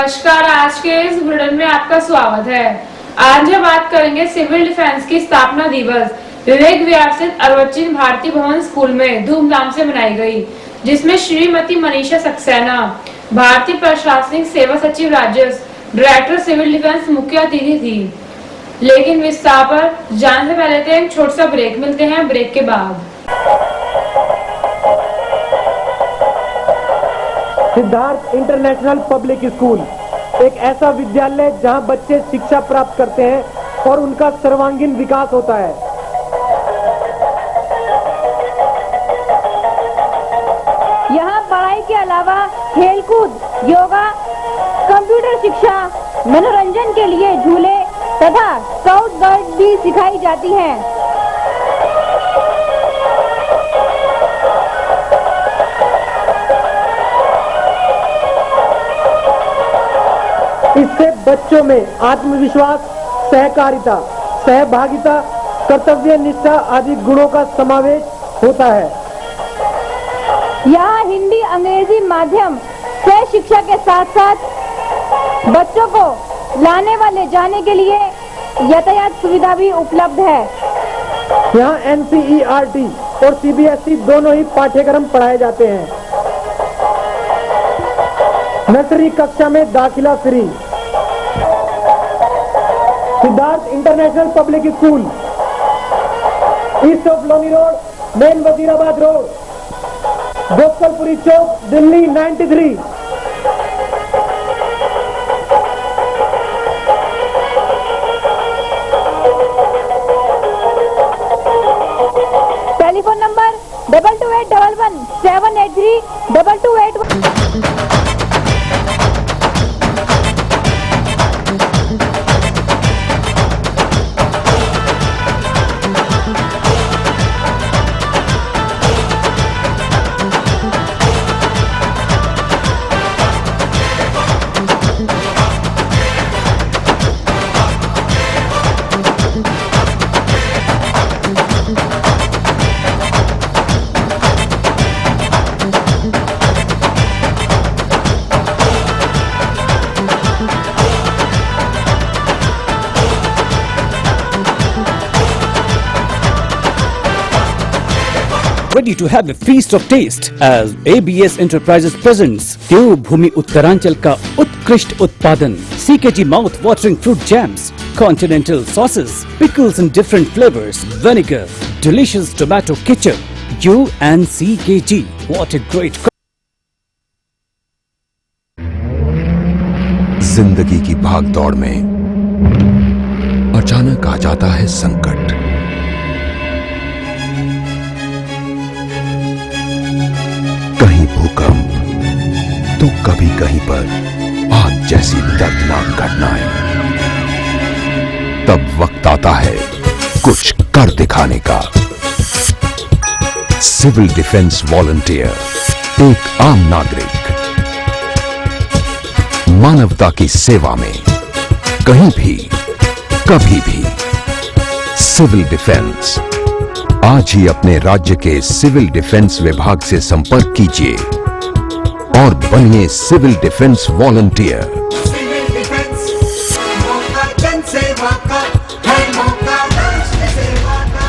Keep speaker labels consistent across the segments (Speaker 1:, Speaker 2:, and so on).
Speaker 1: नमस्कार, आज के इस बुलेटिन में आपका स्वागत है। आज हम बात करेंगे सिविल डिफेंस की स्थापना दिवस विवेक विहार स्थित अर्वचीन भारतीय भवन स्कूल में धूमधाम से मनाई गई, जिसमें श्रीमती मनीषा सक्सेना, भारतीय प्रशासनिक सेवा सचिव राजस्व, डायरेक्टर सिविल डिफेंस मुख्य अतिथि थी। लेकिन विस्तार पर जानने से पहले एक छोटा सा ब्रेक मिलते हैं। ब्रेक के बाद
Speaker 2: सिद्धार्थ इंटरनेशनल पब्लिक स्कूल एक ऐसा विद्यालय जहां बच्चे शिक्षा प्राप्त करते हैं और उनका सर्वांगीण विकास होता है।
Speaker 3: यहाँ पढ़ाई के अलावा खेलकूद, योगा, कंप्यूटर शिक्षा, मनोरंजन के लिए झूले तथा स्काउट गाइड भी सिखाई जाती हैं।
Speaker 2: इससे बच्चों में आत्मविश्वास, सहकारिता, सहभागिता, कर्तव्य निष्ठा आदि गुणों का समावेश होता है।
Speaker 3: यहाँ हिंदी, अंग्रेजी माध्यम से शिक्षा के साथ साथ बच्चों को लाने व ले जाने के लिए यातायात सुविधा भी उपलब्ध है।
Speaker 2: यहाँ NCERT और CBSE दोनों ही पाठ्यक्रम पढ़ाए जाते हैं। नर्सरी कक्षा में दाखिला free. Siddharth international public school, east of Loni road, main Wazirabad road, Gopalpuri Chowk, Delhi 93।
Speaker 3: Telephone number 228111 783 2281।
Speaker 4: Ready to have a feast of taste as ABS Enterprises presents देवभूमि उत्तरांचल का उत्कृष्ट उत्पादन CKG mouth watering fruit jams, continental sauces, pickles in different flavors, vinegar, delicious tomato ketchup. You and CKG, what a great
Speaker 5: जिंदगी की भागदौड़ में अचानक आ जाता है संकट। कहीं भूकंप तो कभी कहीं पर आग जैसी दर्दनाक घटनाएं। तब वक्त आता है कुछ कर दिखाने का। सिविल डिफेंस वॉलंटियर, एक आम नागरिक मानवता की सेवा में, कहीं भी कभी भी। सिविल डिफेंस, आज ही अपने राज्य के सिविल डिफेंस विभाग से संपर्क कीजिए और बनिए civil defence volunteer.
Speaker 6: Civil defence मौका जन सेवा का है, मौका राष्ट्र सेवा का।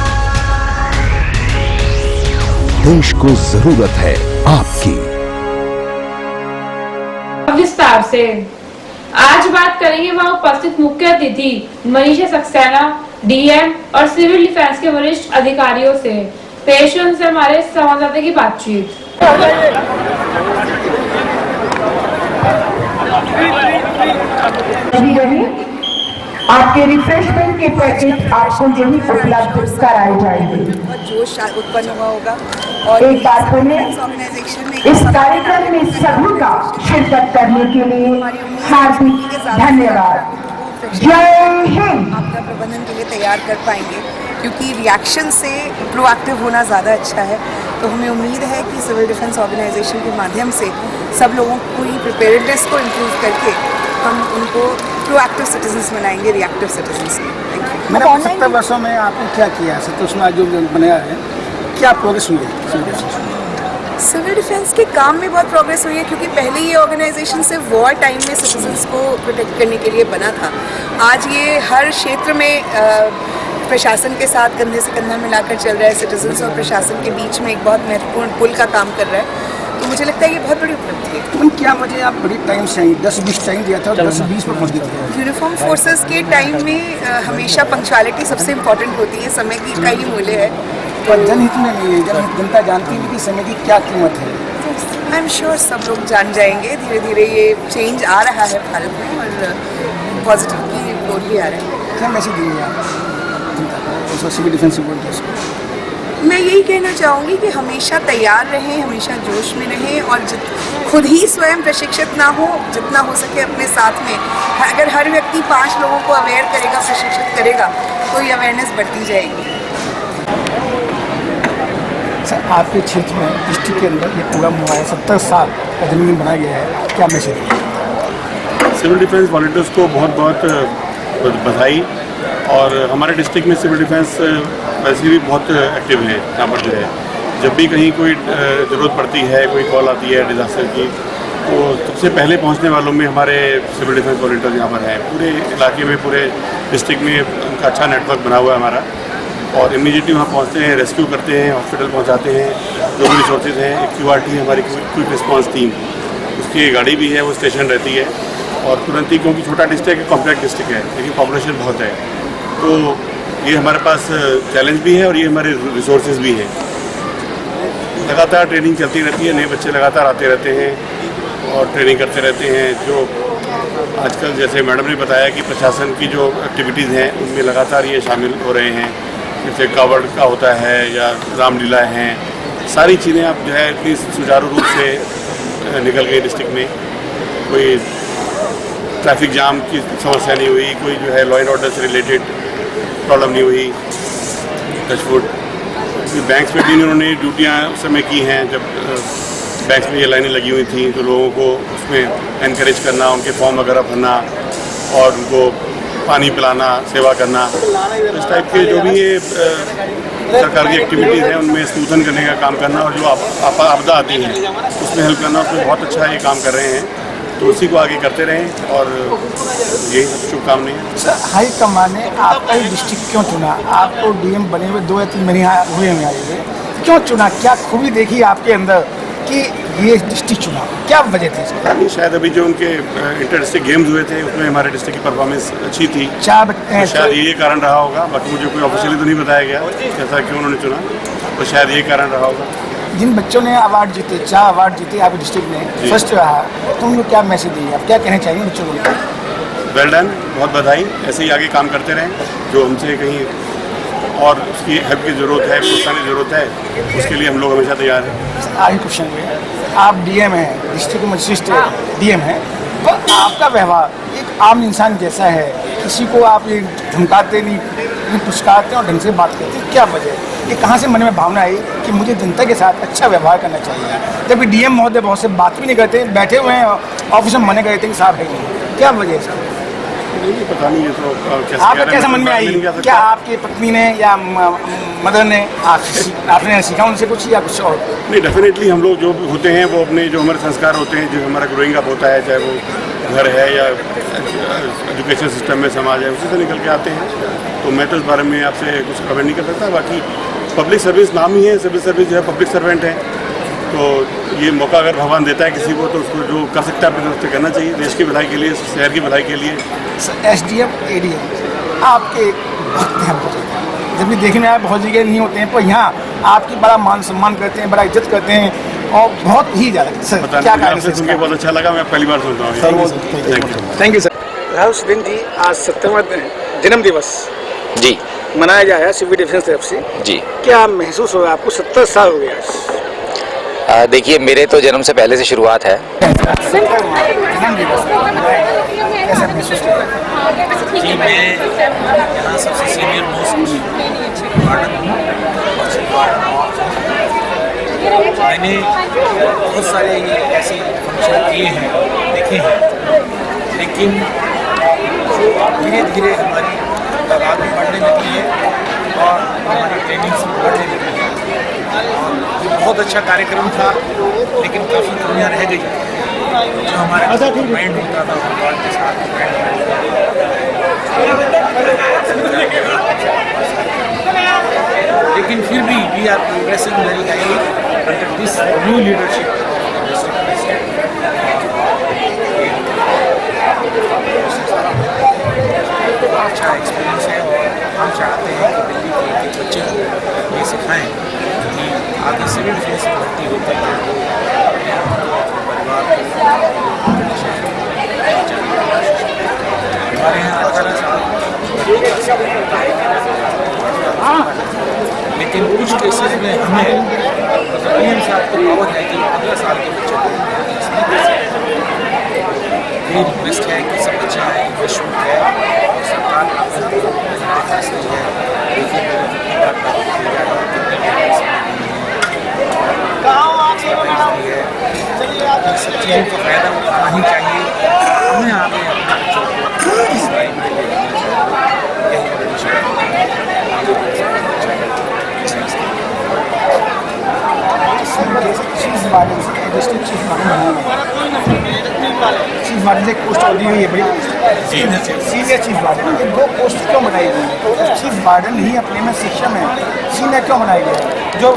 Speaker 5: देश को जरूरत है आपकी।
Speaker 1: विस्तार से आज बात करेंगे वहाँ उपस्थित मुख्य अतिथि मनीषा सक्सेना, DM और सिविल डिफेंस के वरिष्ठ अधिकारियों से। पेश है उनसे हमारे संवाददाता की बातचीत।
Speaker 7: आपके रिफ्रेशमेंट के पैकेट आपको यही उपलब्ध कराए जाएंगे।
Speaker 8: जोश उत्पन्न हुआ होगा और
Speaker 7: एक बार पुनः इस कार्यक्रम में सभी का शिरकत करने के लिए हार्दिक धन्यवाद। जय हिंद।
Speaker 8: आपदा प्रबंधन के लिए तैयार कर पाएंगे, क्योंकि रिएक्शन से प्रोएक्टिव होना ज़्यादा अच्छा है। तो हमें उम्मीद है कि सिविल डिफेंस ऑर्गेनाइजेशन के माध्यम से सब लोगों की प्रिपेयर्डनेस को इम्प्रूव करके हम उनको प्रोएक्टिव सिटीजन्स बनाएंगे, रिएक्टिव सिटीजन्स।
Speaker 9: मैंने 70 वर्षों में आपने क्या किया? 70 जो बनाया है, क्या प्रोग्रेस हुई है?
Speaker 8: सिविल डिफेंस के काम में बहुत प्रोग्रेस हुई है, क्योंकि पहले ये ऑर्गेनाइजेशन सिर्फ वॉर टाइम में सिटीजन्स को प्रोटेक्ट करने के लिए बना था। आज ये हर क्षेत्र में प्रशासन के साथ कंधे से कंधा मिलाकर चल रहा है। सिटीजन्स और प्रशासन के बीच में एक बहुत महत्वपूर्ण पुल का काम कर रहा है। तो मुझे लगता है ये बहुत बड़ी उपलब्धि है।
Speaker 9: तुम क्या मुझे आप बड़ी टाइम से 10-20 टाइम दिया था और 10-20 पर पहुँच गए थे।
Speaker 8: यूनिफॉर्म फोर्सेस के टाइम में हमेशा पंक्चुअलिटी सबसे इम्पोर्टेंट होती है। समय की का ही मूल्य है।
Speaker 9: पर जनहित में नहीं है, जनता जानती है कि समय की क्या कीमत है।
Speaker 8: आई एम श्योर सब लोग जान जाएंगे। धीरे धीरे ये चेंज आ रहा है भारत में और पॉजिटिव की ओर भी आ रहा है।
Speaker 9: क्या मैसेज देंगे आप जनता को, सिविल डिफेंस से बोलते हैं?
Speaker 8: मैं यही कहना चाहूँगी कि हमेशा तैयार रहें, हमेशा जोश में रहें और खुद ही स्वयं प्रशिक्षित ना हो, जितना हो सके अपने साथ में। अगर हर व्यक्ति 5 लोगों को अवेयर करेगा, प्रशिक्षित करेगा, तो ये अवेयरनेस बढ़ती जाएगी।
Speaker 9: सर, आपके क्षेत्र में डिस्ट्रिक्ट के अंदर ये प्रोग्राम हुआ है, 70 साल का जन्मदिन बनाया गया है, क्या मैसेज है?
Speaker 10: सिविल डिफेंस वॉलंटियर्स को बहुत बहुत बधाई। और हमारे डिस्ट्रिक्ट में सिविल डिफेंस वैसे भी बहुत एक्टिव है। यहाँ पर जो है जब भी कहीं कोई ज़रूरत पड़ती है, कोई कॉल आती है डिज़ास्टर की, तो सबसे पहले पहुँचने वालों में हमारे सिविल डिफेंस वॉलंटियर्स यहाँ पर हैं। पूरे इलाके में, पूरे डिस्ट्रिक्ट में उनका अच्छा नेटवर्क बना हुआ है हमारा। और इमीडिएटली वहाँ पहुँचते हैं, रेस्क्यू करते हैं, हॉस्पिटल पहुँचाते हैं। जो भी रिसोर्सेज हैं, एक QRT हमारी क्विक रिस्पॉन्स टीम, उसकी गाड़ी भी है, वो स्टेशन रहती है। और तुरंत ही, क्योंकि छोटा डिस्ट्रिक्ट है, कॉम्पैक्ट डिस्ट्रिक्ट है, लेकिन पॉपुलेशन बहुत है, तो ये हमारे पास चैलेंज भी है और ये हमारे रिसोर्सेज भी हैं। लगातार ट्रेनिंग चलती रहती है, नए बच्चे लगातार आते रहते हैं और ट्रेनिंग करते रहते हैं। जो आजकल जैसे मैडम ने बताया कि प्रशासन की जो एक्टिविटीज़ हैं उनमें लगातार ये शामिल हो रहे हैं, जैसे कावड़ का होता है या रामलीला हैं। सारी चीज़ें अब जो है इतनी सुचारू रूप से निकल गई डिस्ट्रिक्ट में। कोई ट्रैफिक जाम की समस्या नहीं हुई, कोई जो है लॉ एंड ऑर्डर से रिलेटेड प्रॉब्लम नहीं हुई। टचवुड। बैंक्स में भी इन्होंने ड्यूटियाँ उस समय की हैं जब बैंक्स में ये लाइनें लगी हुई थी, तो लोगों को उसमें एनकरेज करना, उनके फॉर्म वगैरह भरना और उनको पानी पिलाना, सेवा करना, इस टाइप के जो भी ये सरकार की एक्टिविटीज़ हैं उनमें स्मूथन करने का काम करना और जो आपदा आती है उसमें हेल्प करना, उसमें बहुत अच्छा ये काम कर रहे हैं। तो उसी को आगे करते रहें और यही सब शुभकामनाएं।
Speaker 9: सर, हाई कमान ने आपका ही डिस्ट्रिक्ट क्यों चुना? आपको DM बने हुए 2 या 3 महीने हुए हैं आए हुए, क्यों चुना? क्या खूबी देखी आपके अंदर कि ये डिस्ट्रिक्ट चुना? क्या वजह थी इसकी?
Speaker 10: शायद अभी जो उनके इंटर डिस्ट्रिक्ट गेम्स हुए थे उसमें हमारे डिस्ट्रिक्ट की परफॉर्मेंस अच्छी थी, शायद ये कारण रहा होगा। बाकी मुझे कोई ऑफिशियली तो नहीं बताया गया कैसा क्यों उन्होंने चुना, तो शायद ये कारण रहा होगा।
Speaker 9: जिन बच्चों ने अवार्ड जीते, 4 अवार्ड जीते आपके डिस्ट्रिक्ट में, फर्स्ट रहा, तो उनको क्या मैसेज देंगे आप? क्या कहना चाहिए बच्चों को?
Speaker 10: वेल डन, बहुत बधाई। ऐसे ही आगे काम करते रहें। जो हमसे कहीं और उसकी हेल्प की ज़रूरत है, प्रोत्साहन की ज़रूरत है, उसके लिए हम लोग हमेशा तैयार हैं।
Speaker 9: आगे क्वेश्चन है, आप DM हैं, डिस्ट्रिक्ट मजिस्ट्रेट DM हैं, तो आपका व्यवहार एक आम इंसान जैसा है, किसी को आप ये धमकाते नहीं, पुचकारते और ढंग से बात करते हैं, क्या वजह है? ये कहाँ से मन में भावना आई कि मुझे जनता के साथ अच्छा व्यवहार करना चाहिए, जबकि DM महोदय बहुत से बात भी नहीं करते, बैठे हुए हैं ऑफिस में, मने करते हैं कि साहब है नहीं, क्या वजह है सर?
Speaker 10: नहीं पता नहीं, ये तो
Speaker 9: आपका कैसा मन में आई? क्या आपकी पत्नी ने या मदर ने आपने सीखा उनसे कुछ या कुछ और?
Speaker 10: नहीं, डेफिनेटली हम लोग जो होते हैं वो अपने जो हमारे संस्कार होते हैं, जो हमारा ग्रोइंग अप होता है, चाहे वो घर है या एजुकेशन सिस्टम में समाज है, उसी से निकल के आते हैं। तो मैं तो इस बारे में आपसे कुछ कमेंट नहीं कर सकता। बाकी पब्लिक सर्विस नाम ही है, सिविल सर्विस जो है पब्लिक सर्वेंट है, तो ये मौका अगर भगवान देता है किसी को तो उसको जो कर सकता है अपनी तरफ से करना चाहिए, देश की भलाई के लिए, शहर की भलाई के लिए।
Speaker 9: SDM ADM आपके भक्त हैं बहुत ज़्यादा, जब भी देखने में आप बहुत जगह नहीं होते हैं, पर यहाँ आपकी बड़ा मान सम्मान करते हैं, बड़ा इज्जत करते हैं और बहुत ही ज़्यादा। सर क्या
Speaker 10: आपसे सुन के बहुत अच्छा लगा, मैं पहली बार सुनता हूँ।
Speaker 9: Thank you sir. Rahul Singh ji, आज 70वां जन्म दिवस
Speaker 11: जी
Speaker 9: मनाया जा रहा है सिविल डिफेंस तरफ से जी, क्या महसूस हो रहा है आपको? 70 साल हो गया।
Speaker 11: देखिए, मेरे तो जन्म से पहले से शुरुआत है।
Speaker 12: जी, मैं यहाँ सबसे सीनियर मोस्ट मैंने बहुत सारे ऐसे फंक्शन किए हैं, देखे हैं, लेकिन धीरे धीरे हमारी तादाद भी बढ़ने लगी है और हमारी ट्रेनिंग भी बढ़ने लगी है। ये बहुत अच्छा कार्यक्रम था, लेकिन काफ़ी कमियाँ रह गई। जो हमारा माइंड होता था फुटबॉल के साथ लेकिन फिर भी we are progressing very highly under this new leadership. अच्छा एक्सपीरियंस है और हम चाहते हैं कि दिल्ली के बच्चे को ये सिखाएं कि आगे सिविल डिफेंस में भर्ती होकर हमारे यहाँ 18 साल, लेकिन कुछ केसेस में हमें पीएम साहब को पावर है कि 15 साल के बच्चे मेरी रिक्वेस्ट है कि सब बच्चे आए, इन्वेस्टमेंट है और सरकार फैसले है। देखिए सब चीज़ों का फायदा उठाना ही चाहिए। हमें आगे अपने बच्चों को इस लाइन में लेना चाहिए। यही बड़ी
Speaker 9: चीफ वार्डन से पोस्ट ऑर्डर हुई है भाई, सीनियर चीफ वार्डन। ये दो पोस्ट क्यों बनाई गई है? चीफ वार्डन ही अपने में सक्षम है, सीनियर क्यों बनाया गया? जो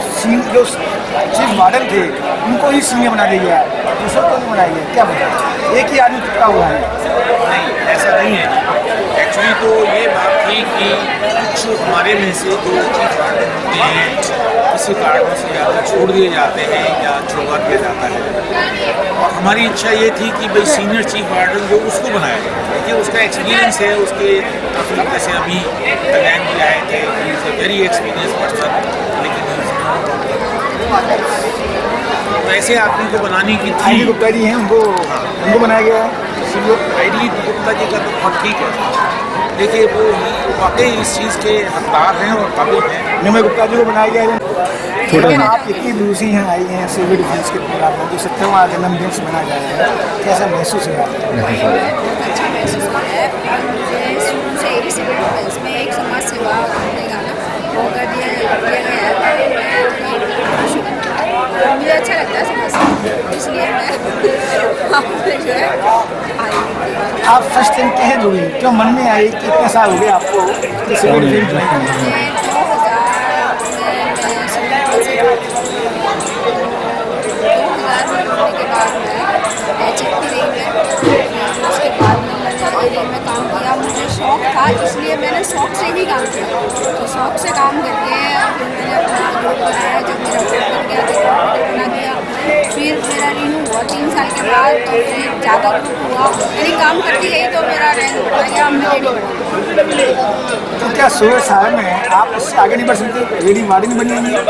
Speaker 9: चीफ वार्डन थे उनको ही सीनियर बना दिया गया, दूसरों को नहीं बनाया गया। क्या बताया? एक ही आदमी टुकड़ा हुआ है।
Speaker 12: नहीं, ऐसा नहीं है। एक्चुअली तो ये बात थी कि कुछ हमारे में से जो चीफ वार्डन होते हैं किसी कारणों से या तो छोड़ दिए जाते हैं या छुड़वा दिया जाता है, और हमारी इच्छा ये थी कि भाई सीनियर चीफ वार्डन जो उसको बनाया जाए। देखिए उसका एक्सपीरियंस है, उसके काफ़ी जैसे अभी कल्याण भी आए थे, is a very experience person, लेकिन वैसे आदमी को बनाने की
Speaker 9: आई डी गुप्ता जी हैं, उनको बनाया गया है।
Speaker 12: आई डी गुप्ता जी का तो बहुत ठीक है, देखिए वो वाकई इस चीज़ के हकदार हैं और काबिल हैं।
Speaker 9: निमय गुप्ता जी को बनाया गया है। लेकिन आप इतनी दूर से यहाँ आई हैं सिविल डिफेंस के प्रोग्राम में, जो 70वां जन्मदिन मनाया जा रहा है, कैसा महसूस हुआ?
Speaker 3: अच्छा महसूस हुआ है। मुझे शुरू से ही सिविल डिफेंस में एक समाज सेवा करने का मौका दिया गया है। मुझे अच्छा लगता है समाज सेवा, इसलिए मैं जो है आई।
Speaker 9: आप फर्स्ट टाइम कैसे जुड़ी, क्यों मन में आई कि इतने साल हो गए आपको कि सिविल डिफेंस ज्वाइन करना है?
Speaker 3: 2000 के बाद मैं चिट्ठी रही मैं, उसके बाद में काम किया। मुझे शौक था, इसलिए मैंने शौक से ही काम किया। तो शौक से काम करके फिर मैंने अपना ग्रुप बनाया, जब मेरा ग्रुप बन गया तो बना दिया। फिर मेरा रिन्यू हुआ 3 साल के बाद, तो फिर ज़्यादा ग्रुप हुआ, यानी काम करती गई तो मेरा रैंक बढ़ गया, मैं लेडी बढ़ा।
Speaker 9: तो क्या 16 साल में आप इससे आगे नहीं बढ़ सकते? लेडी वार्डन बनी हुई है,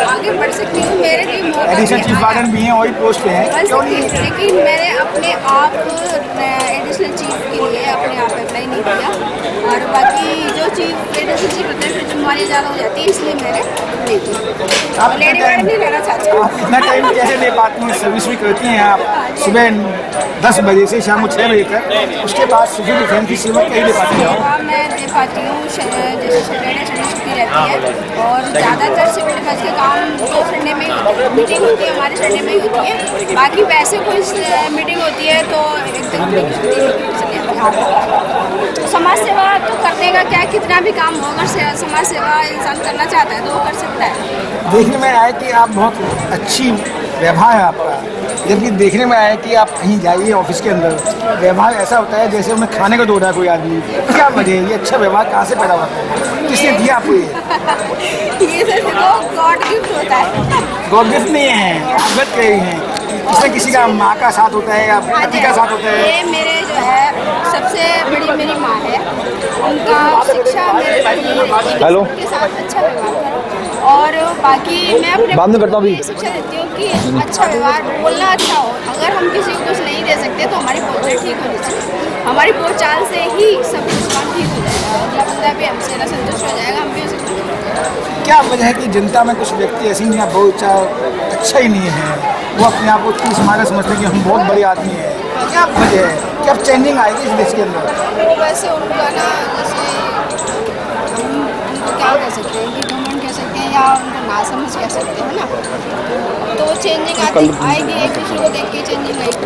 Speaker 3: आगे बढ़ सकती हूँ, मेरे लिए मौका
Speaker 9: एडिशनल चीफ वार्डन भी हैं, वही पोस्ट पे हैं,
Speaker 3: बन
Speaker 9: क्यों
Speaker 3: सकती
Speaker 9: नहीं?
Speaker 3: हूँ, लेकिन मैंने अपने आप एडिशनल चीफ के लिए अपने आप अप्लाई नहीं किया। और बाकी जो चीफ एडिशनल चीफ होते हैं फिर जिम्मेवारी ज़्यादा हो जाती है, इसलिए मैंने नहीं किया।
Speaker 9: आप
Speaker 3: लेडी वार्डन नहीं रहना चाहती हूँ।
Speaker 9: आप इतना टाइम कैसे दे पाती हैं? सर्विस भी करती हैं आप, सुबह 10 बजे से शाम को 6 बजे तक, उसके बाद सिविल डिफेंस की सेवा कैसे दे पाती हैं?
Speaker 3: सेवा मैं दे पाती हूँ, जैसे सैटरडे संडे छुट्टी रहती है, और ज़्यादातर सिविल डिफेंस के काम तो संडे में ही होते हैं। मीटिंग होती है हमारे संडे में ही होती है, बाकी वैसे कोई मीटिंग होती है तो एक दिन की छुट्टी चले जाते हैं। समाज सेवा तो करने का क्या, कितना भी काम हो, अगर समाज सेवा इंसान करना चाहता है तो वो कर सकता है।
Speaker 9: देखने में आया कि आप बहुत अच्छी व्यवहार है आपका, जबकि देखने में आया कि आप कहीं जाइए ऑफिस के अंदर व्यवहार ऐसा होता है जैसे उन्हें खाने को दो रहा है कोई आदमी। क्या वजह है? ये अच्छा व्यवहार कहाँ से पैदा होता है? किसने दिया आपको
Speaker 3: ये तो गॉड गिफ्ट होता है।
Speaker 9: गॉड गिफ्ट नहीं है, आप गलत कह रही हैं। इसमें किसी का माँ का साथ होता है या पति का साथ होता है?
Speaker 3: ये मेरे जो है सबसे बड़ी मेरी माँ है, उनका शिक्षा मेरे के साथ अच्छा व्यवहार करो, और बाकी मैं अपने
Speaker 11: बाद में करता हूँ अभी।
Speaker 3: शिक्षा देती हूँ कि अच्छा व्यवहार, बोलना अच्छा हो। अगर हम किसी को कुछ नहीं दे सकते तो हमारी बोलचाल ठीक होनी चाहिए। हमारी बोलचाल से ही सब कुछ काम ठीक हो जाएगा, अगला बंदा भी हमसे ना संतुष्ट हो जाएगा, हम भी उसे खुश हो जाएगा।
Speaker 9: क्या वजह है कि जनता में कुछ व्यक्ति ऐसे हैं बोलचाल अच्छा ही नहीं है, वो अपने आप को इतनी समाज समझते हैं कि हम बहुत बड़े आदमी हैं? क्या वजह है? क्या चेंजिंग आएगी इस देश के अंदर?
Speaker 3: वैसे उनका ना, जैसे हम उनको क्या कह सकते हैं कि घमंड कह सकते हैं या उनको ना समझ कह सकते हैं ना, तो वो चेंजिंग आएगी, एक दूसरे को देख के चेंजिंग आएगी।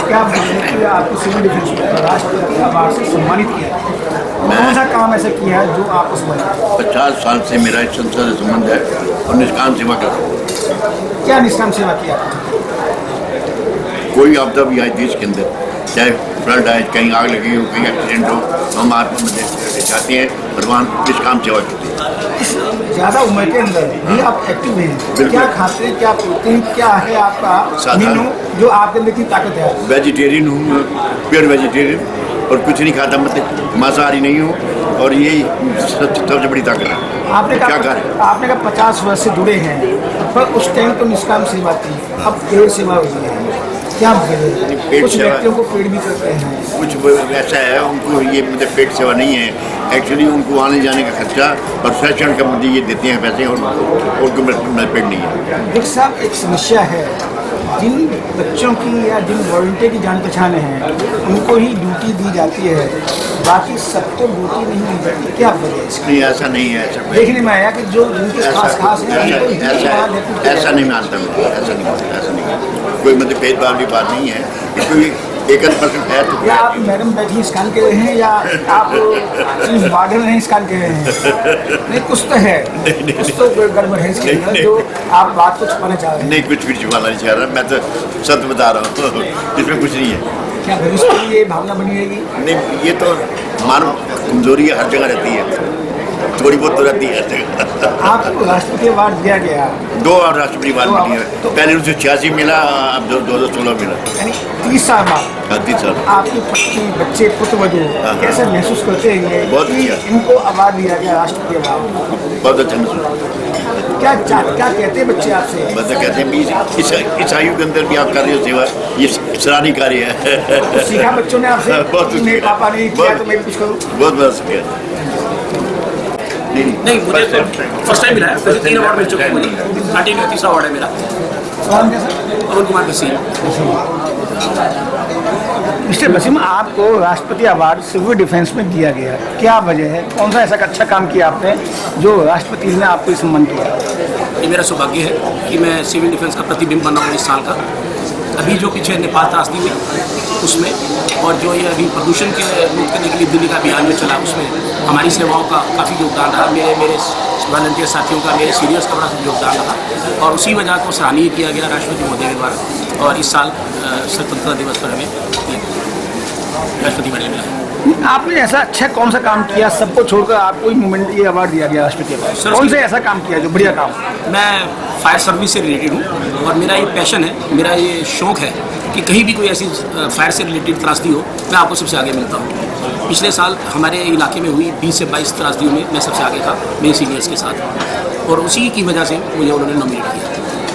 Speaker 9: क्या बोलेंगे कि आपको सिविल डिफेंस में राष्ट्रपति अवार्ड से सम्मानित किया, कौन सा काम ऐसा किया है जो आपको सम्मानित?
Speaker 13: 50 साल से मेरा इस संस्था से संबंध है और निष्काम सेवा कर रहा हूँ।
Speaker 9: क्या निष्काम सेवा किया?
Speaker 13: कोई आपदा भी आए देश के अंदर, चाहे फ्लड आए, कहीं आग लगी हो, कहीं एक्सीडेंट हो, हम आपको मदद चाहते हैं, भगवान निष्काम सेवा करते हैं।
Speaker 9: इस ज़्यादा उम्र के अंदर भी आप एक्टिव हैं, क्या खाते हैं, क्या पीते हैं, क्या है आपका मेनू जो आपके अंदर की ताकत है?
Speaker 13: वेजिटेरियन हूँ, प्योर वेजिटेरियन, और कुछ नहीं खाता, मतलब मांसाहारी नहीं हूँ, और यही सबसे बड़ी ताकत है।
Speaker 9: आपने कहा 50 वर्ष से जुड़े हैं, पर उस टाइम तो निष्काम सेवा थी, अब पेड़ सेवा हुई है, क्या कुछ व्यक्तियों को पेड़ भी करते हैं?
Speaker 13: कुछ ऐसा है, उनको ये मतलब पेट सेवा नहीं है, एक्चुअली उनको आने जाने का खर्चा और फैशन का मुझे ये देते हैं पैसे, और उनको पेट नहीं है।
Speaker 9: देख साहब, एक समस्या है, जिन बच्चों की या जिन वॉलंटियर की जान पहचान है उनको ही ड्यूटी दी जाती है, बाकी सबको ड्यूटी नहीं दी जाती, क्या वजह है इसकी?
Speaker 13: नहीं, ऐसा नहीं है, ऐसा
Speaker 9: देखने में आया कि जो जिनके खास है
Speaker 13: ऐसा नहीं मानता मैं, ऐसा नहीं, कोई मतलब भेदभाव की बात नहीं है, कोई 1% है तो
Speaker 9: या आप मैडम बैठी इस कान के रहे हैं, या आप वार्डन हैं इस कान के रहे हैं? नहीं, कुछ तो है, कुछ तो गड़बड़ है इसके अंदर, जो आप बात को छुपाना चाह रहे हैं।
Speaker 13: नहीं, कुछ भी छुपाना नहीं चाह रहा, मैं तो सत्य बता रहा हूँ, इसमें कुछ नहीं है।
Speaker 9: क्या भविष्य में ये भावना बनी रहेगी?
Speaker 13: नहीं, ये तो मानव कमजोरी हर जगह रहती है, थोड़ी बहुत तो रहती है हर जगह।
Speaker 9: आपको राष्ट्रपति अवार्ड दिया गया?
Speaker 13: 2 राष्ट्रपति अवार्ड मिली है, पहले 1986 मिला, अब 2016 मिला,
Speaker 9: यानी 30 साल बाद।
Speaker 13: 30 साल।
Speaker 9: आपकी पत्नी, बच्चे, पुत्रवधू कैसे महसूस करते हैं
Speaker 13: बहुत
Speaker 9: कि
Speaker 13: अच्छा।
Speaker 9: इनको अवार्ड दिया गया, राष्ट्रपति अवार्ड?
Speaker 13: बहुत अच्छा महसूस।
Speaker 9: क्या कहते हैं बच्चे आपसे?
Speaker 13: मतलब कहते हैं भी इस आयु के अंदर भी आप कर रहे हो सेवा, ये सराहनीय कार्य है।
Speaker 9: तो सीखा बच्चों ने आपसे?
Speaker 13: बहुत
Speaker 9: मेरे पापा ने किया तो मैं भी कुछ करूँ?
Speaker 13: बहुत बड़ा शुक्रिया।
Speaker 12: नहीं, मुझे फर्स्ट टाइम मिला है, वैसे 3 अवार्ड मिल चुके हैं मुझे, 30वां अवार्ड है मेरा।
Speaker 9: कौन कैसा?
Speaker 12: अरुण कुमार वसीम।
Speaker 9: मिस्टर वसीम, आपको राष्ट्रपति अवार्ड सिविल डिफेंस में दिया गया, क्या वजह है? कौन सा ऐसा अच्छा काम किया आपने जो राष्ट्रपति ने आपको सम्मान किया?
Speaker 12: ये मेरा सौभाग्य है कि मैं सिविल डिफेंस का प्रतिबिंब बना हूँ इस साल का। अभी जो पीछे नेपाल त्रासदी हुई उसमें, और जो ये अभी प्रदूषण के मुक्त करने के लिए दिल्ली का अभियान में चला, उसमें हमारी सेवाओं का काफ़ी योगदान रहा, मेरे वॉलंटियर साथियों का, मेरे सीनियर्स का बड़ा योगदान रहा, और उसी वजह को सराहनीय किया गया राष्ट्रपति महोदय के द्वारा, और इस साल स्वतंत्रता दिवस पर हमें राष्ट्रपति मेडल मिला।
Speaker 9: आपने ऐसा अच्छा कौन सा काम किया, सबको छोड़कर आपको ही मूवमेंट ये अवार्ड दिया गया राष्ट्रपति अवार्ड? कौन सा ऐसा काम किया जो बढ़िया काम?
Speaker 12: मैं फायर सर्विस से रिलेटेड हूँ, और मेरा ये पैशन है, मेरा ये शौक़ है कि कहीं भी कोई ऐसी फायर से रिलेटेड त्रासदी हो, मैं आपको सबसे आगे मिलता हूँ। पिछले साल हमारे इलाके में हुई 20 से 22 त्रासदियों में मैं सबसे आगे था मेरे सीनियर्स के साथ, और उसी की वजह से मुझे उन्होंने नॉमिनेट किया।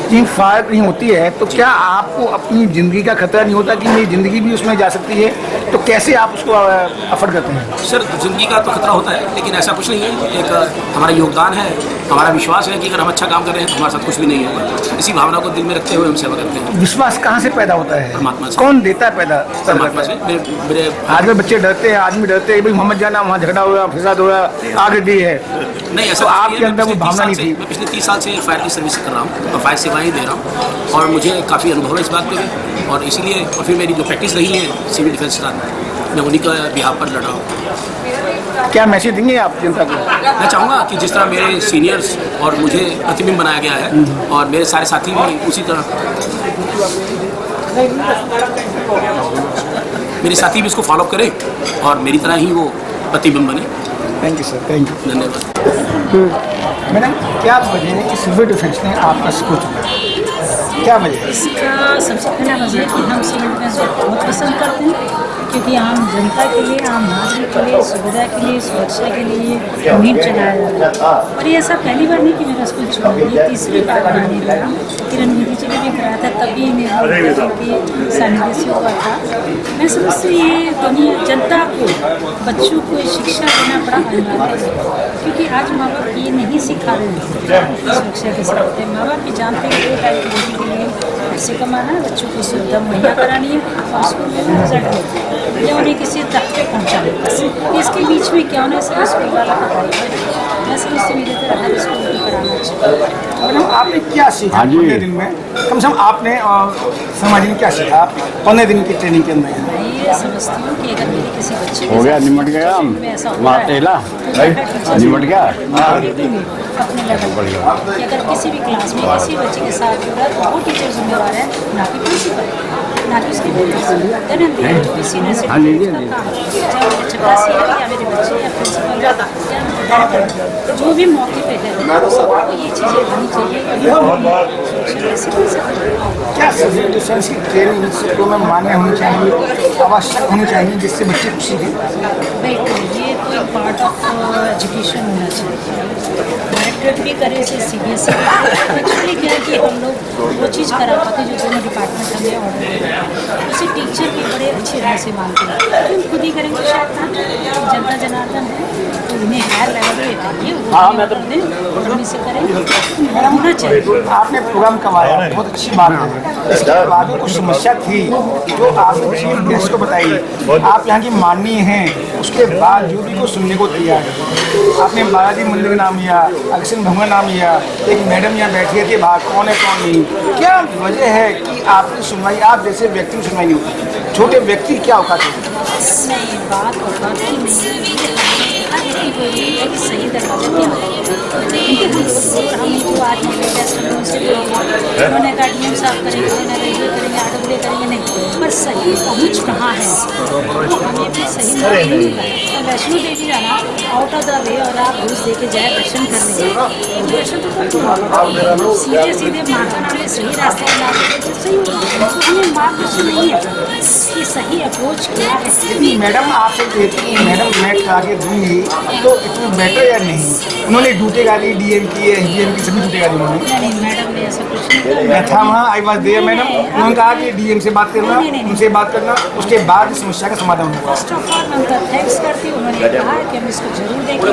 Speaker 9: टीम फायर नहीं होती है तो क्या आपको अपनी ज़िंदगी का खतरा नहीं होता कि मेरी ज़िंदगी भी उसमें जा सकती है, तो कैसे आप उसको अफोर्ड करते हैं?
Speaker 12: सर, ज़िंदगी का तो खतरा होता है, लेकिन ऐसा कुछ नहीं है, एक हमारा योगदान है, हमारा विश्वास है कि अगर हम अच्छा काम कर रहे हैं तो हमारे साथ कुछ भी नहीं होगा। इसी भावना को दिल में रखते हुए हम सेवा करते हैं।
Speaker 9: विश्वास कहाँ से पैदा होता है?
Speaker 12: परमात्मा से।
Speaker 9: कौन देता है पैदा?
Speaker 12: परमात्मा से। मेरे
Speaker 9: आजकल बच्चे डरते हैं, आदमी डरते हैं, भाई मोहम्मद जाना वहाँ झगड़ा हो रहा, फसाद हो रहा, आग दी है,
Speaker 12: नहीं ऐसा
Speaker 9: तो आपके अंदर वो भावना नहीं थी?
Speaker 12: मैं पिछले 30 साल से फायर की सर्विस कर रहा हूँ और फायर सेवाएं दे रहा हूँ, और मुझे काफ़ी अनुभव है इस बात पे भी, और इसीलिए और फिर मेरी जो प्रैक्टिस रही है सिविल डिफेंस के साथ, मैं उन्हीं का बिहाफ पर लड़ा हूँ।
Speaker 9: क्या मैसेज देंगे आप जनता को?
Speaker 12: मैं चाहूँगा कि जिस तरह मेरे सीनियर्स और मुझे प्रतिबिंब बनाया गया है, और मेरे सारे साथी भी उसी तरह, मेरे साथी भी इसको फॉलो करें और मेरी तरह ही वो प्रतिबिंब बने।
Speaker 9: Thank you sir, thank you.
Speaker 12: धन्यवाद।
Speaker 9: मैडम, क्या वजह है कि सिविल डिफेंस ने आपका सबको चुना? क्या वजह है?
Speaker 14: इसका सबसे पहला वजह है कि हम सिविल डिफेंस को बहुत पसंद करते हैं, क्योंकि आम जनता के लिए, आम नागरिक के लिए, सुविधा के लिए, सुरक्षा के लिए मुहिम चलाया जा रहा है। और ये ऐसा पहली बार नहीं कि मेरा स्कूल छोड़ दिया, तीसरी बार बनाने लगा। किरण दीदी जी ने भी कराया था, तभी मेरे सानिध्य से हुआ था। मैं समझती हूँ ये दुनिया जनता को, बच्चों को शिक्षा देना बड़ा अनिवार्य है, क्योंकि आज माँ बाप ये नहीं सिखा रहे हैं सुरक्षा के साथ। माँ बाप भी जानते हैं 2 टाइम की रोटी के लिए पैसे कमाना है, बच्चों को सुविधा मुहैया करानी है, और स्कूल में रिजल्ट लेते हैं या उन्हें किसी तक पे पहुँचाने का। इसके बीच में क्या होना है, स्कूल वाला पढ़ाई है, मैं समझती मेरे तो हर स्कूल को कराना चाहिए।
Speaker 9: मैडम आपने क्या सीखा 15 दिन में? कम से कम आपने समाज में क्या सीखा आप 15 दिन की ट्रेनिंग के अंदर?
Speaker 14: मैं ये समझती हूँ कि अगर मेरे किसी बच्चे के
Speaker 15: हो गया,
Speaker 14: साथ
Speaker 15: निमट गया हम।
Speaker 14: में ऐसा हो रहा है,
Speaker 15: तेला
Speaker 14: तो
Speaker 15: निमट गया।
Speaker 14: अपने लेवल कि अगर किसी भी क्लास में किसी बच्चे के साथ हो रहा है तो वो टीचर जिम्मेवार है, ना कि प्रिंसिपल, ना कि उसके पेरेंट्स। सीनियर से चाहे मेरे चपरासी है या मेरे बच्चे या प्रिंसिपल या जो भी मौके पे है सबको ये चीज़ें होनी चाहिए।
Speaker 9: क्या सिविल डिफेंस की ट्रेनिंग स्कूलों में मान्य होनी चाहिए, आवश्यक होनी चाहिए, जिससे बच्चे कुछ सीखें?
Speaker 14: बिल्कुल, ये तो एक पार्ट ऑफ एजुकेशन होना चाहिए। डायरेक्टरेट भी करे से CBSE एक्चुअली क्या है कि हम लोग वो चीज़ करा पाते जो दोनों डिपार्टमेंट हमें ऑर्डर दे रहे हैं, उसे टीचर भी बड़े अच्छे ढंग से मानते हैं। तो हम खुद ही करेंगे शायद ना, जनता जनार्दन है तो उन्हें हायर लेवल पे चाहिए, वो ऑर्डर दें और उन्हीं से करें, होना चाहिए।
Speaker 9: आपने प्रोग्राम करवाया, बहुत अच्छी बात है। इसके बाद में कुछ समस्या थी जो आपने चीफ गेस्ट को बताई, आप यहाँ की माननीय हैं, उसके बाद जो भी कुछ सुनने को तैयार है। आपने बालाजी मंदिर का नाम लिया, अगस्तिन भगवान नाम लिया, एक मैडम यहाँ बैठी थी बाहर, कौन है कौन नहीं, क्या वजह है कि आपकी सुनवाई आप जैसे व्यक्ति की सुनवाई नहीं होती? छोटे व्यक्ति क्या औकात है?
Speaker 14: नहीं, बात औकात की नहीं है कि सही दरवाजे पे हम जो आज उन्होंने कहा DM साहब करेंगे, उन्होंने रेलवे करेंगे, RWA करेंगे, नहीं, पर सही पहुँच कहाँ है तो हमें भी सही नहीं मिला। तो वैष्णो देवी जाना आउट ऑफ द वे और आप घूस दे के जाए दर्शन करने, तो दर्शन तो सीधे सीधे मार्ग में सही रास्ते पर ला देते सही होगा। तो हमें मार्गदर्शन नहीं है कि सही अप्रोच क्या है।
Speaker 9: मैडम आपसे कहती हैं मैडम मैं करा के दूंगी तो इतना बेटर या नहीं? उन्होंने ड्यूटी गाली DM की, SDM की, सभी ड्यूटी गाली उन्होंने।
Speaker 14: नहीं, मैडम ने ऐसा कुछ नहीं कहा।
Speaker 9: मैं था वहाँ, आई वाज देयर मैडम। उन्होंने कहा कि DM से बात करना, उनसे बात करना, उसके बाद समस्या का समाधान होगा।
Speaker 14: फर्स्ट ऑफ ऑल मैं उनका थैंक्स करती हूँ। उन्होंने कहा कि हम इसको जरूर देखेंगे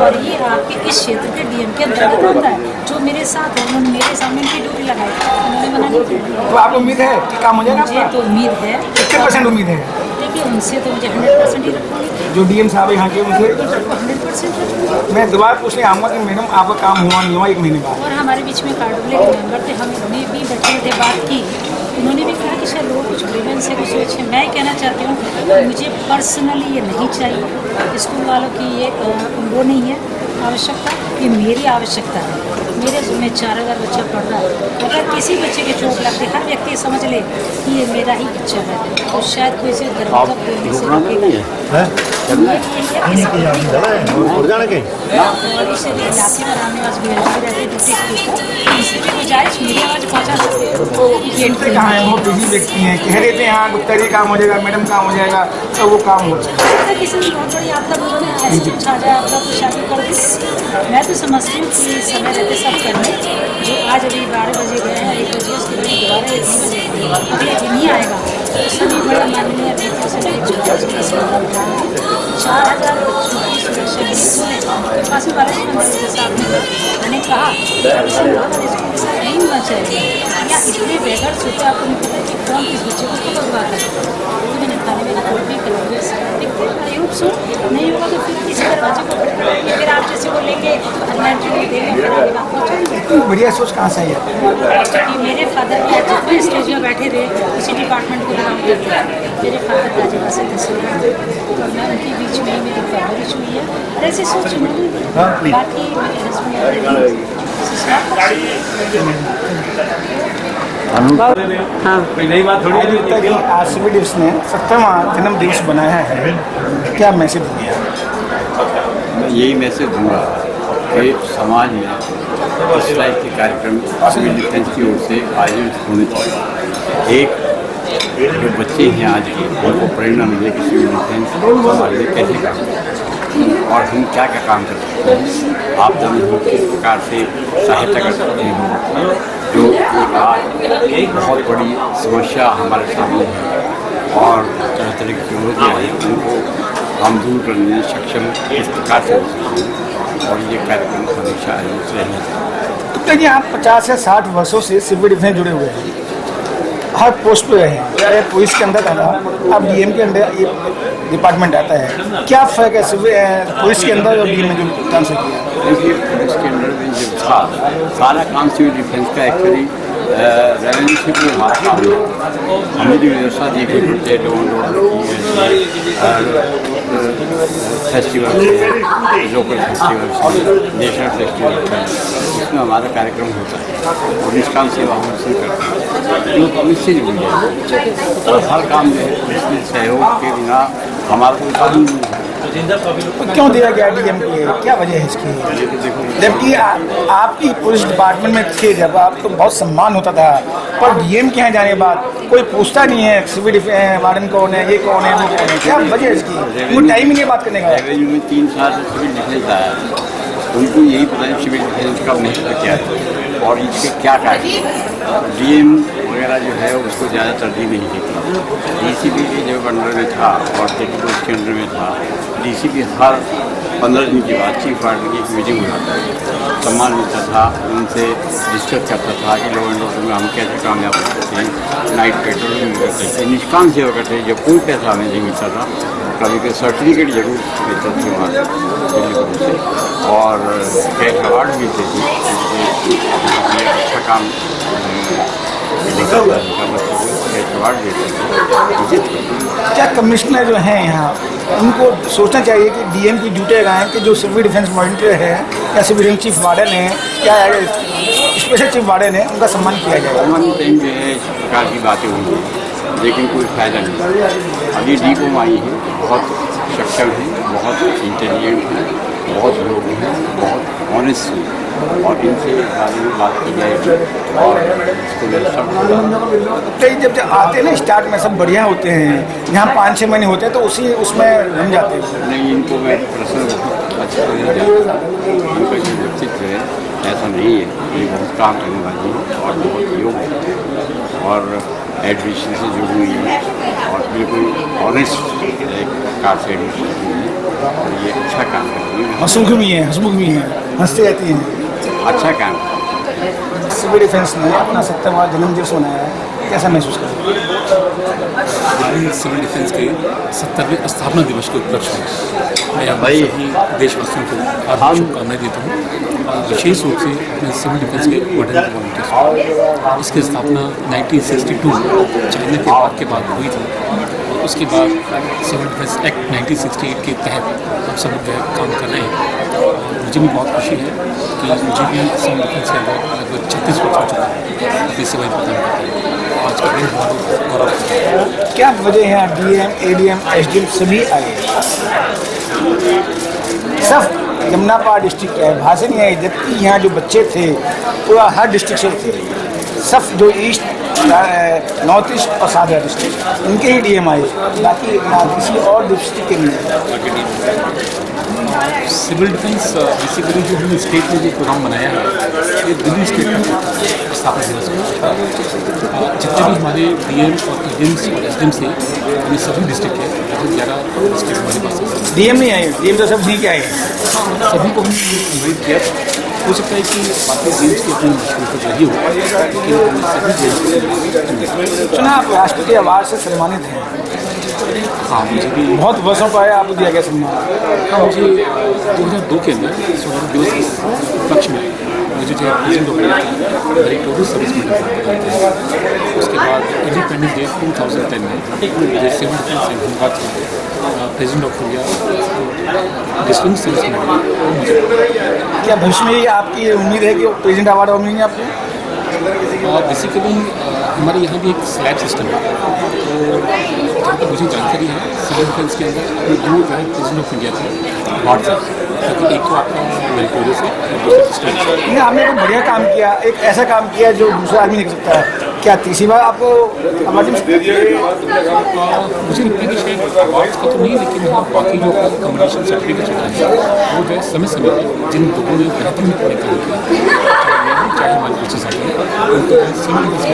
Speaker 14: और ये आपके इस क्षेत्र के DM के अंतर्गत होता है। जो मेरे साथ है उन्होंने मेरे सामने उनकी ड्यूटी लगाई, उन्होंने मना नहीं किया।
Speaker 9: तो आपको उम्मीद है कि काम हो जाएगा?
Speaker 14: मुझे तो उम्मीद है,
Speaker 9: कितने % उम्मीद है?
Speaker 14: देखिए उनसे तो मुझे 100% ही रखूँगी,
Speaker 9: जो DM साहब यहाँ के उनसे
Speaker 14: 100% रखूँगी।
Speaker 9: मैं दोबारा पूछने आऊँगा कि मैडम आपका काम हुआ नहीं हुआ 1 महीने बाद?
Speaker 14: और हमारे बीच में RWA के मेंबर थे, हम उन्हें भी बैठे थे, बात की, उन्होंने भी कहा कि शायद लोग कुछ ग्रीवेंस है, कुछ सोच है। मैं कहना चाहती हूँ मुझे पर्सनली ये नहीं चाहिए, स्कूल वालों की ये वो नहीं है आवश्यकता, ये मेरी आवश्यकता है। मेरे में 4000 बच्चा पढ़ रहा है, अगर किसी बच्चे के चोट लगती हर व्यक्ति समझ ले कि ये मेरा ही बच्चा है तो शायद कोई से दरवाजा खोलने से रोकेगा। और इसलिए इलाके में रहने वाले रहते किसी भी गुजारिश मेरी आवाज़ पहुँचा सकते
Speaker 9: हैं। कहाँ है वो बिजी व्यक्ति हैं, कह रहे थे हाँ गुप्ता जी काम हो जाएगा, मैडम काम हो जाएगा, तो वो काम हो जाएगा।
Speaker 14: किसी ने बहुत बड़ी आपदा बोलो ऐसे कुछ आ जाए आपदा तो शादी कर दी। मैं तो समझती हूँ कि समय रहते सब करने, जो आज अभी 12 बजे गए हैं 1 बजे, उसके बाद दोबारा 1 बजे अभी एक नहीं आएगा, तो सभी बड़ा माननीय अतिथियों से मेरी 4000 बच्चों की सुरक्षा पास में बालाजी मंदिर के साथ मैंने कहा ऐसा नहीं होना चाहिए या इतने बेघर सोचा आपको नहीं पता कि कौन किस बच्चे को कब बात है। तो मैंने थाने में रिपोर्ट भी कराई, आयोग सो नहीं होगा तो फिर किसी दरवाजे को फिर आप जैसे को लेंगे
Speaker 9: बढ़िया सोच कहाँ से आई है?
Speaker 14: मेरे फादर भी जितने स्टेज में बैठे थे उसी डिपार्टमेंट को काम करते थे। मेरे फादर राजीवा से तस्वीर और मैं उनके बीच में मेरी परवरिश हुई है और ऐसी सोच उन्होंने बाकी मेरे हस्बैंड
Speaker 9: नई बात थोड़ी आज सिविल डिविजन ने 70वां जन्म दिवस बनाया है, क्या मैसेज दिया?
Speaker 15: मैं यही मैसेज दूंगा कि समाज में इस टाइप के कार्यक्रम सिविल डिफेंस की ओर से आयोजित होने चाहिए। एक जो बच्चे हैं आज के उनको प्रेरणा मिले कि सिविल डिफेंस समाज में कैसे काम करते और हम क्या क्या काम कर सकते हैं, आप दोनों किस प्रकार से सहायता कर सकते हैं। जो एक बहुत बड़ी समस्या हमारे सामने है और तरह तरह की चुनौतियाँ हैं, उनको हम दूर करने में सक्षम इस प्रकार से हो सकते हैं और ये कार्यक्रम हमेशा आयोजित रहना चाहिए।
Speaker 9: तो आप 50 या 60 वर्षों से सिविल डिफेंस जुड़े हुए हैं, हर पोस्ट पे रहे हैं, चाहे पुलिस के अंदर था, अब डीएम के अंदर ये डिपार्टमेंट आता है। क्या फ़र्क है पुलिस के अंदर और डीएम में जो काम से किया?
Speaker 15: देखिए, पुलिस के अंदर में जो था सारा काम सिविल डिफेंस का एक्चुअली रेवेन्यू से कोई हमारा काम नहीं। हमें जो व्यवस्था देखनी पड़ती है festival local festival national festival उसमें हमारा कार्यक्रम होता है और निष्काम सेवा हम उसमें करते हैं जो पुलिस से जुड़ी है और हर काम जो है पुलिस के सहयोग के बिना हमारा कोई काम नहीं है।
Speaker 9: तो क्यों दिया गया डीएम के, क्या वजह है इसकी? जबकि आपकी पुलिस डिपार्टमेंट में थे जब आपको बहुत सम्मान होता था, पर डीएम के यहाँ जाने के बाद कोई पूछता नहीं है सिविल वार्डन कौन है, ये कौन है, वो कौन है, क्या वजह है इसकी? उनको टाइम ही नहीं बात करने का।
Speaker 15: रेवेन्यू में 3 साल से सिविल डिफेंस आया है, उनको यही पता है सिविल डिफेंस का महत्व क्या है और इसके क्या कार्य है। डीएम वगैरह जो है उसको ज़्यादा तरजीह नहीं देती। डीसीपी के जो अंडर में था और टेक्निकल उसके अंडर में था, डीसीपी हर 15 दिन के बाद चीफ वार्डन की एक मीटिंग बुलाता था, सम्मान मिलता था, उनसे डिस्कस करता था कि लॉ एंड ऑर्डर में हम कैसे कामयाब हो सकते हैं, नाइट पेट्रोलिंग करते थे, निष्काम सेवा करते थे। जब कोई पैसा हमें नहीं मिलता था, कभी कोई सर्टिफिकेट जरूर मिलता था वहाँ से और कैश अवार्ड मिलते थे, अच्छा काम
Speaker 9: क्या कमिश्नर जो हैं यहाँ उनको सोचना चाहिए कि डीएम की ड्यूटी लगाएं कि जो सिविल डिफेंस वॉलंटियर है या सिविल डिफेंस चीफ वार्डन है या स्पेशल चीफ वार्डन है उनका सम्मान किया जाएगा?
Speaker 15: सम्मान टाइम जो है इस प्रकार की बातें हुई हैं लेकिन कोई फायदा नहीं। अभी डीकॉम आई है, बहुत सक्षम है, बहुत इंटेलिजेंट है, बहुत लोग हैं, बहुत ऑनेस्ट हैं और इनसे बारे में बात की जाएगी और इसको
Speaker 9: कई जब आते हैं ना स्टार्ट में सब बढ़िया होते हैं, यहाँ 5-6 महीने होते हैं तो उसमें रम जाते हैं।
Speaker 15: नहीं, इनको मैं प्रश्न अच्छा नहीं जानता, इनका जो व्यक्तित्व है ऐसा नहीं है, ये बहुत काम करने वाली है और बहुत योग्य है और एडमिशन से जुड़ी हुई है और बिल्कुल ऑनेस्ट एक कार से एडमिशन जुड़ी हुई है और ये अच्छा काम कर रही है।
Speaker 9: हंसमुख भी हैं, हंसती रहती हैं,
Speaker 15: अच्छा काम।
Speaker 9: सिविल डिफेंस ने अपना 70वां जन्मदिवस मनाया है, कैसा महसूस कर रहे
Speaker 16: हैं? सिविल डिफेंस के 70वें स्थापना दिवस के उपलक्ष्य में मैं आप सभी देशवासियों को हार्दिक शुभकामनाएं देता हूँ और विशेष रूप से अपने सिविल डिफेंस के वॉलंटियर वॉलंटियर्स। इसकी स्थापना 1962 चाइना के बाद हुई थी और उसके बाद सिविल डिफेंस एक्ट 1968 के तहत हम सब जो है काम कर रहे हैं। मुझे भी बहुत खुशी है कि मुझे भी सिविल डिफेंस के अंदर लगभग 36 वर्ष हो चुका है अपनी सेवाएं प्रदान करते हैं। आज का दिन बहुत गौरव।
Speaker 9: क्या वजह है डीएम, एडीएम, एसडीएम सभी आए, सब जमुनापाड़ डिस्ट्रिक्ट है, भाषा नहीं आई, जबकि यहाँ जो बच्चे थे पूरा हर डिस्ट्रिक्ट से थे, सब जो ईस्ट नॉर्थ ईस्ट और साउथ डिस्ट्रिक्ट उनके ही डीएम आए, बाकी ना किसी और डिस्ट्रिक्ट के नहीं।
Speaker 16: सिविल डिफेंस बेसिकली जो हमने स्टेट में जो प्रोग्राम बनाया है ये दिल्ली स्टेट का स्थापना दिवस है। जितने भी हमारे डीएम और एडीएम्स और एसडीएम से ये सभी डिस्ट्रिक्ट है, लगभग 11 डिस्ट्रिक्ट हमारे पास है।
Speaker 9: डीएम नहीं आए, डीएम तो सब नहीं के आए।
Speaker 16: हाँ, सभी को हमने इन्वाइट किया। हो सकता है कि बाकी गेम्स की अपनी मुश्किल रही हो,
Speaker 9: सुना आप राष्ट्रपति अवार्ड से सम्मानित हैं?
Speaker 16: हाँ, मुझे भी
Speaker 9: बहुत वर्षों पर आपको दिया गया सम्मान।
Speaker 16: हाँ, मुझे 2002 के अंदर स्वतंत्रता दिवस के उपलक्ष्य में मुझे जो है president of meritorious service medal, उसके बाद इंडिपेंडेंस डे 2010 में मुझे सिविल डिफेंस एंड होमगार्ड से president of India distinguished service medal मुझे।
Speaker 9: क्या भविष्य में आपकी उम्मीद है कि प्रेसिडेंट अवार्ड और मिलेंगे आपको?
Speaker 16: बेसिकली हमारे यहाँ भी एक स्लैब सिस्टम है, तो जहाँ तक मुझे जानकारी है सिविल डिफेंस के अंदर 2 जो है प्रेसिडेंट ऑफ इंडिया थे अवार्ड से, क्योंकि एक तो आपका मेरिटोरियस है और दूसरा डिस्टिंग्विश्ड है।
Speaker 9: आपने तो बढ़िया काम किया, एक ऐसा काम किया जो दूसरा आदमी नहीं कर सकता है। क्या तीसरी बार आपको अवार्ड
Speaker 16: मुझे लगता है कि शायद अवार्ड्स का तो नहीं, लेकिन हाँ बाकी जो कम्युनिकेशन सर्टिफिकेट होता है वो जो है समय समय पर जिन लोगों ने बेहतरीन अपने काम किया, चाहे हमारे पीछे साथ उनको सिविल डिफेंस के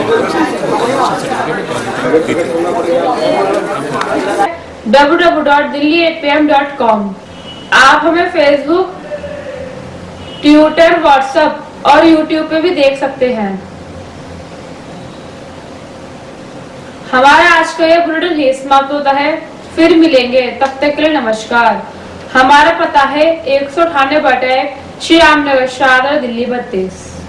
Speaker 1: www.delhi8pm.com। आप हमें फेसबुक, ट्विटर, व्हाट्सएप और यूट्यूब पे भी देख सकते हैं। हमारा आज का यह बुलेटिन ही समाप्त होता है। फिर मिलेंगे, तब तक के लिए नमस्कार। हमारा पता है 198 श्री रामनगर, शाहदरा, दिल्ली 32।